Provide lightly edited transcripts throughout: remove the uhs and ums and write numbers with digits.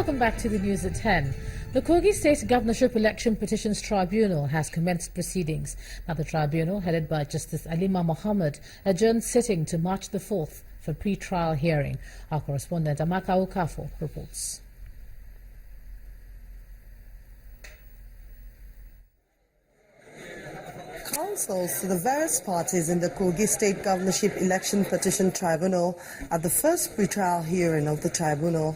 Welcome back to the news at 10. The Kogi State Governorship Election Petitions Tribunal has commenced proceedings. Now, the tribunal, headed by Justice Alima Mohammed, adjourned sitting to March the 4th for pre-trial hearing. Our correspondent Amaka Okafo reports. Counsels to the various parties in the Kogi State Governorship Election Petition Tribunal at the first pre-trial hearing of the tribunal.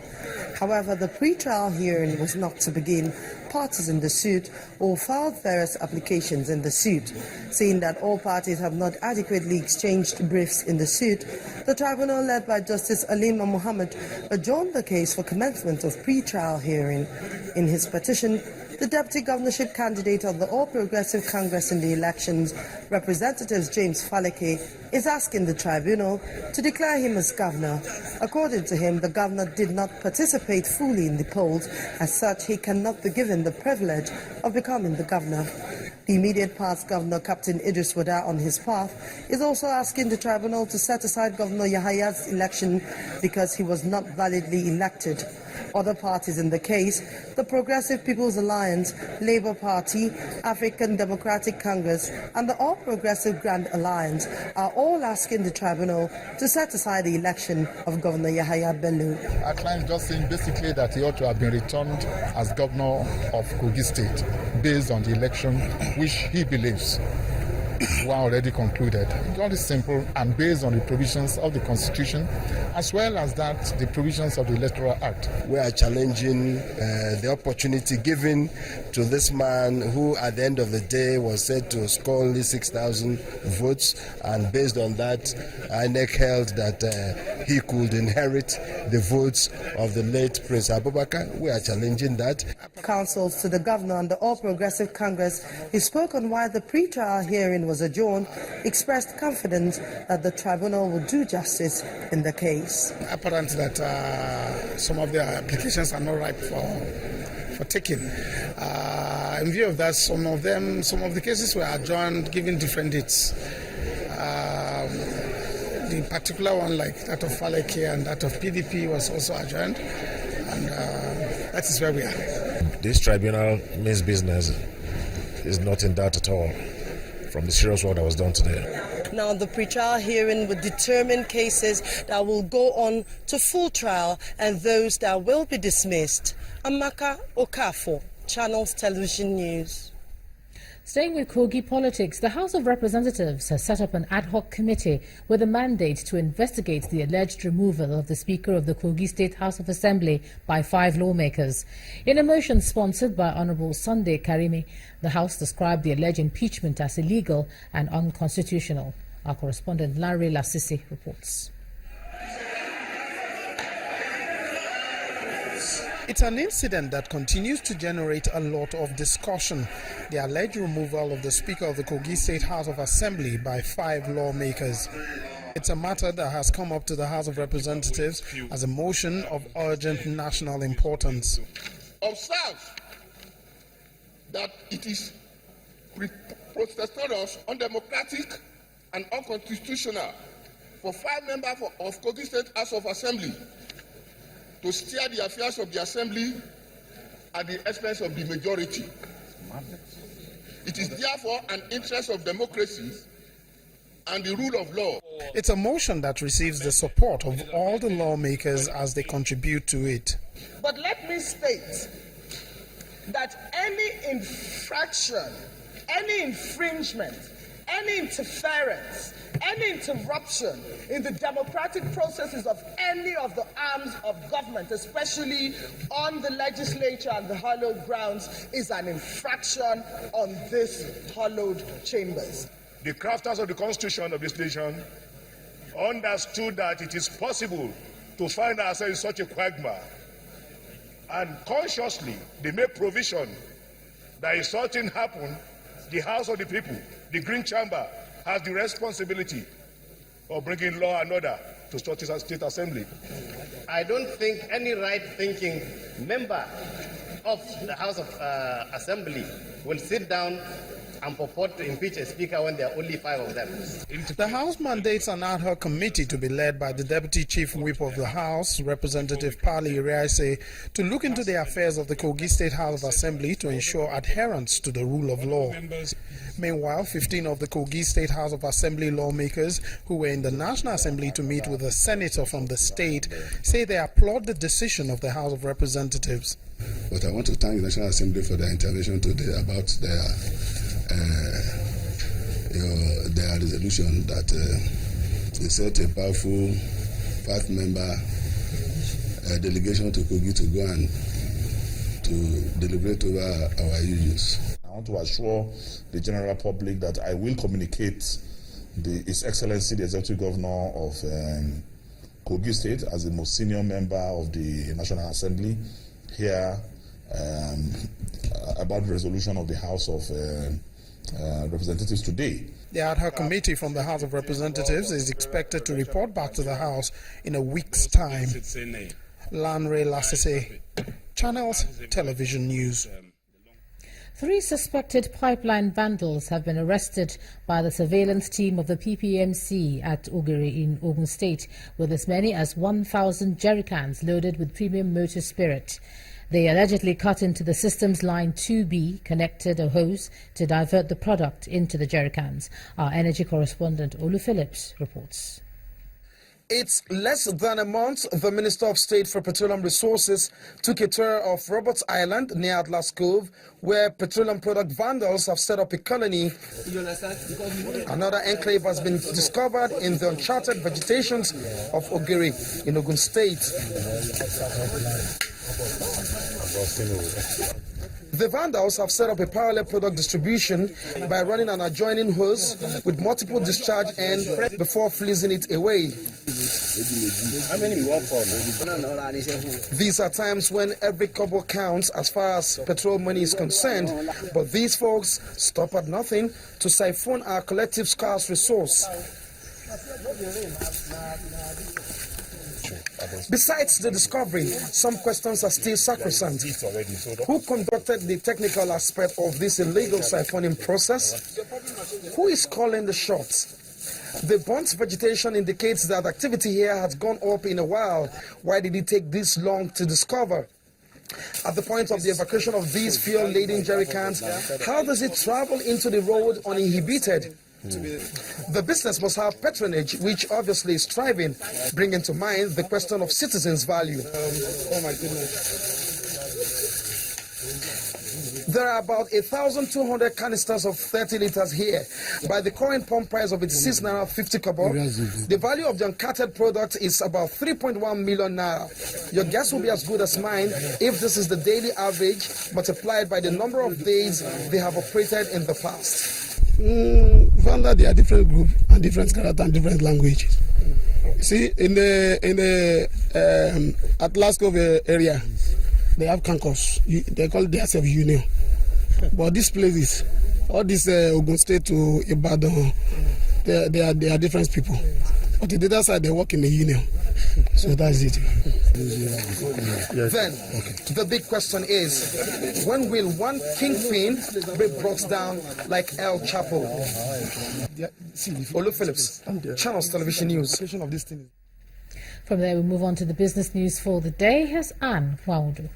However, the pre-trial hearing was not to begin. Parties in the suit all filed various applications in the suit. Seeing that all parties have not adequately exchanged briefs in the suit, the tribunal, led by Justice Alima Mohammed, adjourned the case for commencement of pre-trial hearing. In his petition, the deputy governorship candidate of the All Progressive Congress in the elections, Representative James Faleke, is asking the tribunal to declare him as governor. According to him, the governor did not participate fully in the polls. As such, he cannot be given the privilege of becoming the governor. The immediate past governor, Captain Idris Wada, on his path, is also asking the tribunal to set aside Governor Yahaya's election because he was not validly elected. Other parties in the case, the Progressive People's Alliance, Labour Party, African Democratic Congress, and the All Progressive Grand Alliance, are all asking the tribunal to set aside the election of Governor Yahaya Bello. Our client just saying basically that he ought to have been returned as governor of Kogi State based on the election which he believes were already concluded. All is simple and based on the provisions of the Constitution as well as the provisions of the Electoral Act. We are challenging the opportunity given to this man who at the end of the day was said to score only 6,000 votes, and based on that INEC held that he could inherit the votes of the late Prince Abubakar. We are challenging that. Counsels to the governor and the All Progressive Congress, who spoke on why the pre-trial hearing was adjourned, expressed confidence that the tribunal will do justice in the case. Apparent that some of the applications are not ripe for taking. In view of that, some of the cases were adjourned, given different dates. The particular one, like that of Faleke and that of PDP, was also adjourned, and that is where we are. This tribunal means business is not in doubt at all from the serious work that was done today. Now, the pre-trial hearing will determine cases that will go on to full trial and those that will be dismissed. Amaka Okafo, Channels Television News. Staying with Kogi politics, the House of Representatives has set up an ad hoc committee with a mandate to investigate the alleged removal of the Speaker of the Kogi State House of Assembly by 5 lawmakers. In a motion sponsored by Honourable Sunday Karimi, the House described the alleged impeachment as illegal and unconstitutional. Our correspondent Larry Lasisi reports. It's an incident that continues to generate a lot of discussion. The alleged removal of the Speaker of the Kogi State House of Assembly by 5 lawmakers. It's a matter that has come up to the House of Representatives as a motion of urgent national importance. Observe that it is preposterous, undemocratic, and unconstitutional for 5 members of Kogi State House of Assembly to steer the affairs of the Assembly at the expense of the majority. It is therefore an interest of democracy and the rule of law. It's a motion that receives the support of all the lawmakers as they contribute to it. But let me state that any infraction, any infringement, any interference, any interruption in the democratic processes of any of the arms of government, especially on the legislature and the hallowed grounds, is an infraction on this hallowed chambers. The crafters of the Constitution of this nation understood that it is possible to find ourselves in such a quagmire, and consciously they made provision that if such thing happen, the House of the People, the Green Chamber, has the responsibility of bringing law and order to State Assembly. I don't think any right-thinking member of the House of Assembly will sit down and purport to impeach a speaker when there are only 5 of them. The House mandates an ad hoc committee to be led by the Deputy Chief Whip of the House, Representative Pali Iriaise, to look into the affairs of the Kogi State House of Assembly to ensure adherence to the rule of law. Meanwhile, 15 of the Kogi State House of Assembly lawmakers who were in the National Assembly to meet with a senator from the state say they applaud the decision of the House of Representatives. But I want to thank the National Assembly for their intervention today about their resolution that they set a powerful 5-member delegation to Kogi to go and to deliberate over our issues. I want to assure the general public that I will communicate His Excellency, the Executive Governor of Kogi State, as the most senior member of the National Assembly here, about the resolution of the House of Representatives today. The ad hoc committee from the House of Representatives is expected to report back to the House in a week's time. Lanre Lassese, Channels Television News. 3 suspected pipeline vandals have been arrested by the surveillance team of the PPMC at Ogiri in Ogun State, with as many as 1,000 jerrycans loaded with premium motor spirit. They allegedly cut into the system's line 2B, connected a hose to divert the product into the jerrycans. Our energy correspondent Olu Phillips reports. It's less than a month the Minister of State for Petroleum Resources took a tour of Roberts Island near Atlas Cove, where petroleum product vandals have set up a colony. Another enclave has been discovered in the uncharted vegetations of Ogiri in Ogun State. The vandals have set up a parallel product distribution by running an adjoining hose with multiple discharge ends before fleecing it away. These are times when every kobo counts as far as petrol money is concerned, but these folks stop at nothing to siphon our collective scarce resource. Besides the discovery, some questions are still sacrosanct. Who conducted the technical aspect of this illegal siphoning process? Who is calling the shots? The burnt vegetation indicates that activity here has gone up in a while. Why did it take this long to discover? At the point of the evacuation of these fuel-laden jerrycans, how does it travel into the road uninhibited? The business must have patronage, which obviously is thriving, bringing to mind the question of citizens' value. Oh my goodness. There are about 1,200 canisters of 30 liters here. By the current pump price of its 6 naira 50 kobo, the value of the uncarted product is about 3.1 million naira. Your guess will be as good as mine if this is the daily average multiplied by the number of days they have operated in the past. Vandal, they are different group and different character and different language. See, in the Atlas Cove area, they have cankos. They call themselves union. But these places, all this Ogun State to Ibadan, they are different people. But the other side, they work in the union. So that's it. Then, the big question is, when will one kingpin be brought down like El Chapo? Olu Phillips, Channels Television News. From there, we move on to the business news for the day. Here's Anne Waudu.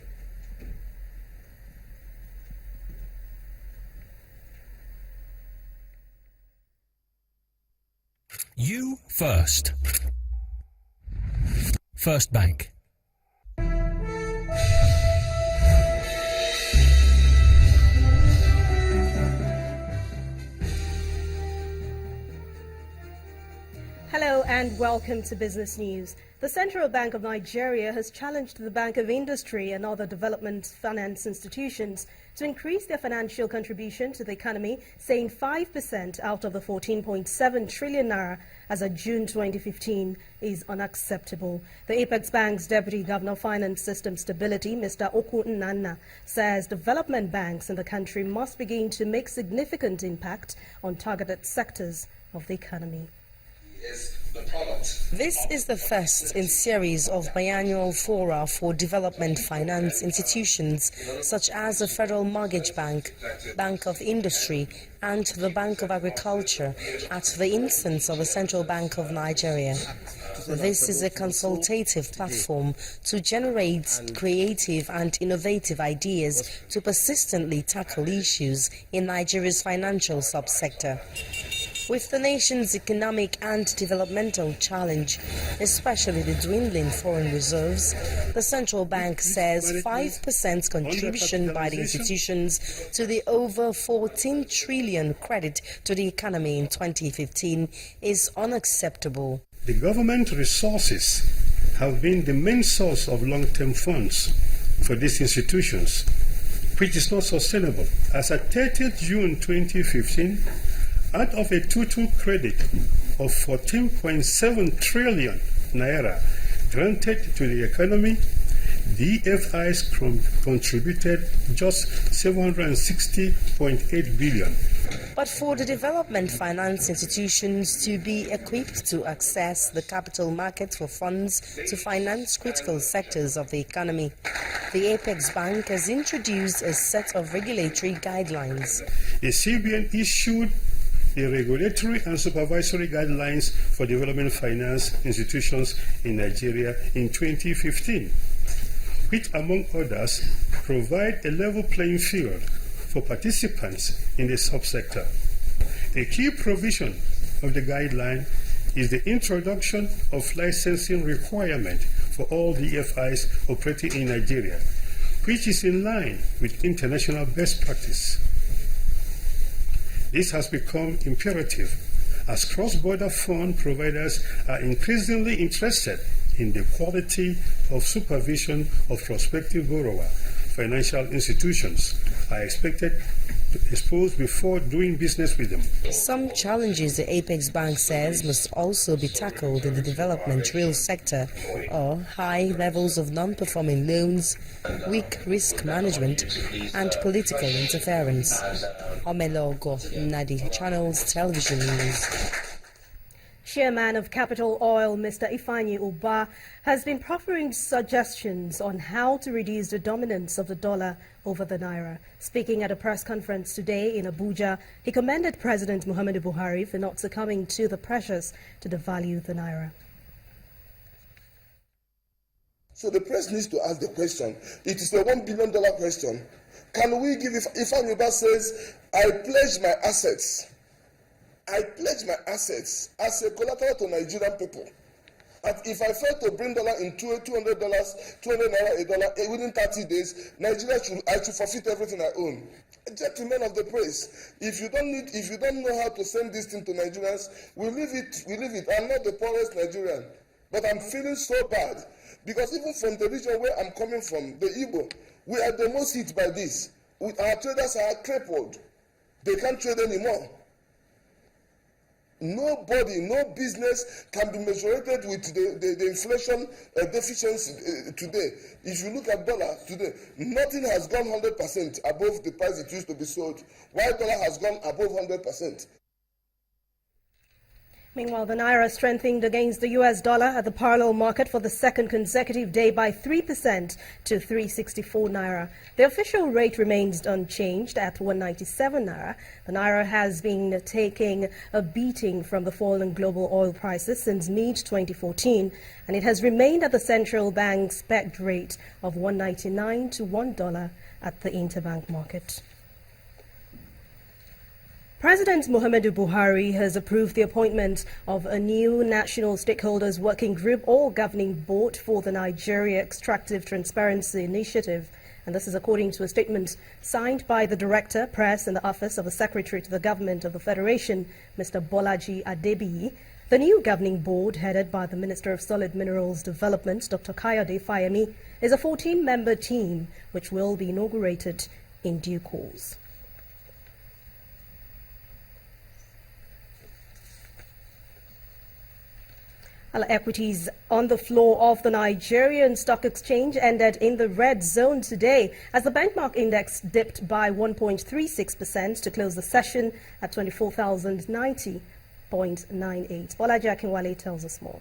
You first. First Bank. Hello and welcome to Business News. The Central Bank of Nigeria has challenged the Bank of Industry and other development finance institutions to increase their financial contribution to the economy, saying 5% out of the 14.7 trillion naira as of June 2015 is unacceptable. The Apex Bank's Deputy Governor of Finance System Stability, Mr. Oku Nnanna, says development banks in the country must begin to make significant impact on targeted sectors of the economy. Yes. This is the first in series of biannual fora for development finance institutions such as the Federal Mortgage Bank, Bank of Industry and the Bank of Agriculture at the instance of the Central Bank of Nigeria. This is a consultative platform to generate creative and innovative ideas to persistently tackle issues in Nigeria's financial subsector. With the nation's economic and developmental challenge, especially the dwindling foreign reserves, the central bank says 5% contribution by the institutions to the over 14 trillion credit to the economy in 2015 is unacceptable. The government resources have been the main source of long-term funds for these institutions, which is not sustainable. As at 30th June 2015, out of a total credit of 14.7 trillion naira granted to the economy, DFIs contributed just 760.8 billion. But for the development finance institutions to be equipped to access the capital market for funds to finance critical sectors of the economy, the Apex Bank has introduced a set of regulatory guidelines. The CBN issued the regulatory and supervisory guidelines for development finance institutions in Nigeria in 2015, which, among others, provide a level playing field for participants in the subsector. A key provision of the guideline is the introduction of licensing requirement for all DFIs operating in Nigeria, which is in line with international best practice. This has become imperative as cross-border fund providers are increasingly interested in the quality of supervision of prospective borrower. Financial institutions are expected to expose before doing business with them. Some challenges the Apex Bank says must also be tackled in the development real sector are high levels of non-performing loans, weak risk management, and political interference. Omelogo Nadi, Channels Television News. Chairman of Capital Oil, Mr. Ifeanyi Ubah, has been proffering suggestions on how to reduce the dominance of the dollar over the naira. Speaking at a press conference today in Abuja, he commended President Muhammadu Buhari for not succumbing to the pressures to devalue the naira. So the press needs to ask the question. It is a $1 billion question. Can we give, if Ifeanyi Ubah says, I pledge my assets as a collateral to Nigerian people. And if I fail to bring dollar in $200, 200 naira a dollar within 30 days, I should forfeit everything I own. Gentlemen of the press, if you don't know how to send this thing to Nigerians, we leave it. I'm not the poorest Nigerian, but I'm feeling so bad because even from the region where I'm coming from, the Igbo, we are the most hit by this. Our traders are crippled. They can't trade anymore. Nobody, no business can be measured with the inflation deficiency today. If you look at dollar today, nothing has gone 100% above the price it used to be sold, while dollar has gone above 100%. Meanwhile, the naira strengthened against the US dollar at the parallel market for the second consecutive day by 3% to 364 naira. The official rate remains unchanged at 197 naira. The naira has been taking a beating from the fall in global oil prices since mid-2014, and it has remained at the central bank's pegged rate of 199 to $1 at the interbank market. President Muhammadu Buhari has approved the appointment of a new National Stakeholders Working Group or Governing Board for the Nigeria Extractive Transparency Initiative. And this is according to a statement signed by the Director, Press and the Office of the Secretary to the Government of the Federation, Mr. Bolaji Adebiyi. The new governing board, headed by the Minister of Solid Minerals Development, Dr. Kayode Fayemi, is a 14-member team which will be inaugurated in due course. Equities on the floor of the Nigerian Stock Exchange ended in the red zone today as the benchmark index dipped by 1.36% to close the session at 24,090. 0.98. Bolaji Akinwale tells us more.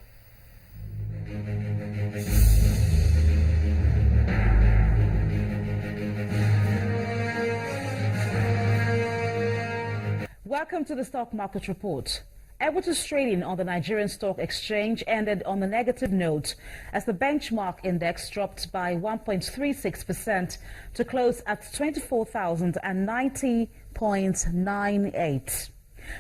Welcome to the Stock Market Report. Equities trading on the Nigerian Stock Exchange ended on a negative note as the benchmark index dropped by 1.36% to close at 24,090.98.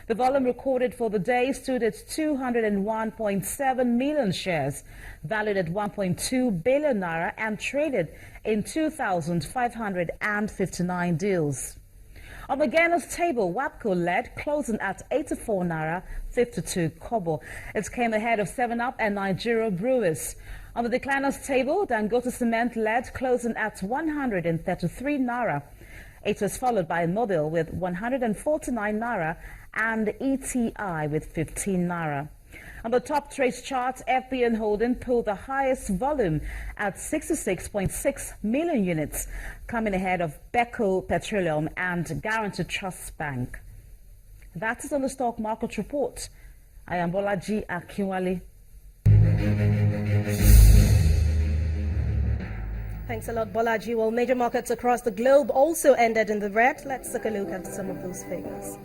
The volume recorded for the day stood at 201.7 million shares, valued at 1.2 billion naira, and traded in 2,559 deals. On the gainers table, WAPCO led, closing at 84 naira 52 kobo. It came ahead of 7-Up and Nigeria Brewers. On the decliners table, Dangote Cement led, closing at 133 naira. It was followed by Mobil with 149 naira and ETI with 15 naira. On the top trades chart, FBN Holding pulled the highest volume at 66.6 million units, coming ahead of Beko Petroleum and Guaranty Trust Bank. That is on the Stock Market Report. I am Bolaji Akinwale. Thanks a lot, Bolaji. Well, major markets across the globe also ended in the red. Let's take a look at some of those figures.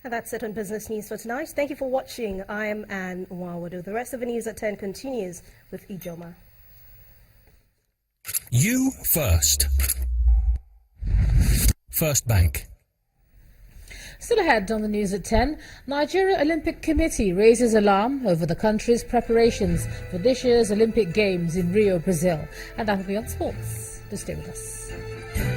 And that's it on Business News for tonight. Thank you for watching. I am Anne Wawadu. The rest of the news at 10 continues with Ijoma. You first. First Bank. Still ahead on the news at 10, Nigeria Olympic Committee raises alarm over the country's preparations for this year's Olympic Games in Rio, Brazil. And that will be on sports. Do stay with us.